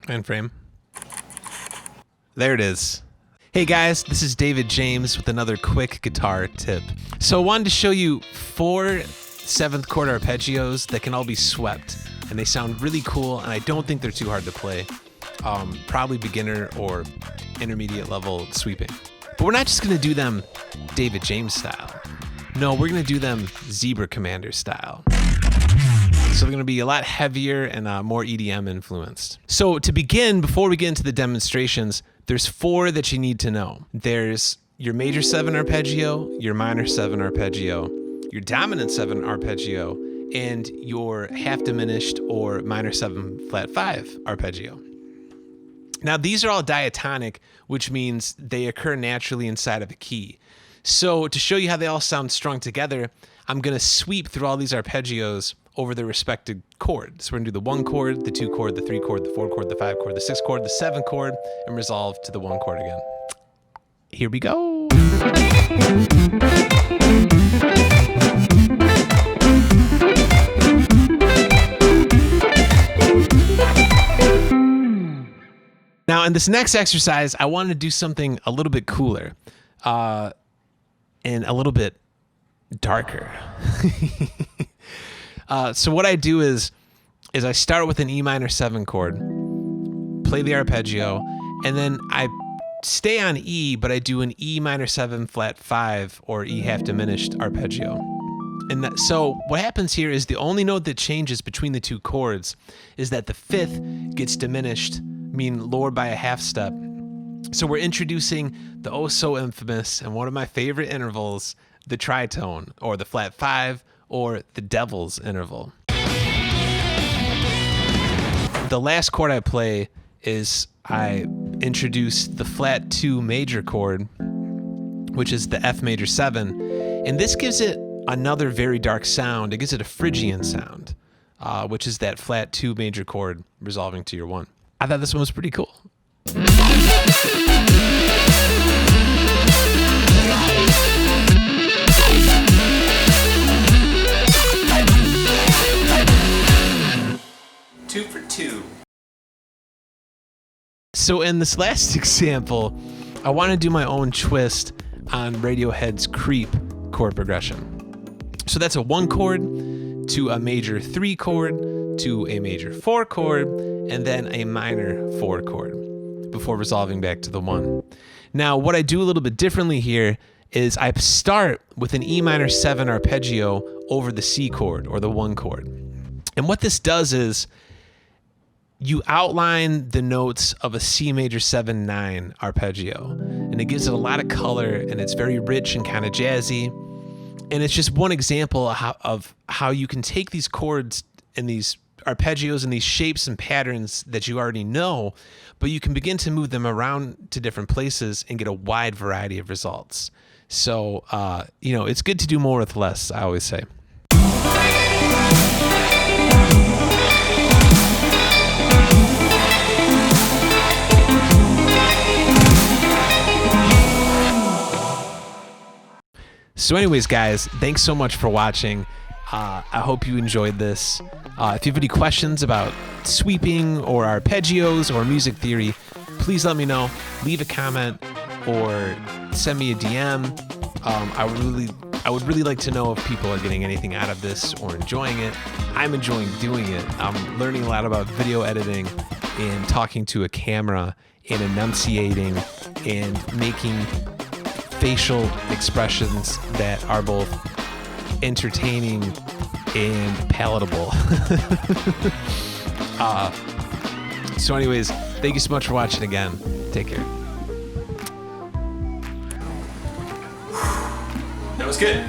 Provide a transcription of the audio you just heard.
And frame. There it is. Hey guys, this is David James with another quick guitar tip. So I wanted to show you 4 7th chord arpeggios that can all be swept, and they sound really cool, and I don't think they're too hard to play. Probably beginner or intermediate level sweeping. But we're not just gonna do them David James style. No, we're gonna do them Zebra Commander style. So they're gonna be a lot heavier and more EDM influenced. So to begin, before we get into the demonstrations, there's 4 that you need to know. There's your major 7 arpeggio, your minor 7 arpeggio, your dominant 7 arpeggio, and your half diminished or minor 7 flat 5 arpeggio. Now these are all diatonic, which means they occur naturally inside of a key. So to show you how they all sound strung together, I'm gonna sweep through all these arpeggios over their respective chords. So we're gonna do the 1 chord, the 2 chord, the 3 chord, the 4 chord, the 5 chord, the 6 chord, the 7 chord, and resolve to the 1 chord again. Here we go. Now in this next exercise, I wanted to do something a little bit cooler and a little bit darker. So what I do is I start with an E minor 7 chord, play the arpeggio, and then I stay on E, but I do an E minor 7 flat 5 or E half diminished arpeggio. And so what happens here is the only note that changes between the 2 chords is that the 5th gets diminished, meaning lowered by a half step. So we're introducing the oh so infamous and one of my favorite intervals, the tritone, or the flat 5, or the devil's interval. The last chord I play is I introduce the flat 2 major chord, which is the F major 7, and this gives it another very dark sound. It gives it a Phrygian sound, which is that flat 2 major chord resolving to your 1. I thought this one was pretty cool. Two for 2. So in this last example, I want to do my own twist on Radiohead's Creep chord progression. So that's a 1 chord to a major 3 chord to a major 4 chord and then a minor 4 chord before resolving back to the 1. Now what I do a little bit differently here is I start with an E minor 7 arpeggio over the C chord or the 1 chord. And what this does is you outline the notes of a C major 7/9 arpeggio, and it gives it a lot of color, and it's very rich and kind of jazzy. And it's just one example of how you can take these chords and these arpeggios and these shapes and patterns that you already know, but you can begin to move them around to different places and get a wide variety of results. So, it's good to do more with less, I always say. So anyways, guys, thanks so much for watching. I hope you enjoyed this. If you have any questions about sweeping or arpeggios or music theory, please let me know. Leave a comment or send me a DM. I would really like to know if people are getting anything out of this or enjoying it. I'm enjoying doing it. I'm learning a lot about video editing and talking to a camera and enunciating and making facial expressions that are both entertaining and palatable. So anyways, thank you so much for watching again. Take care. That was good.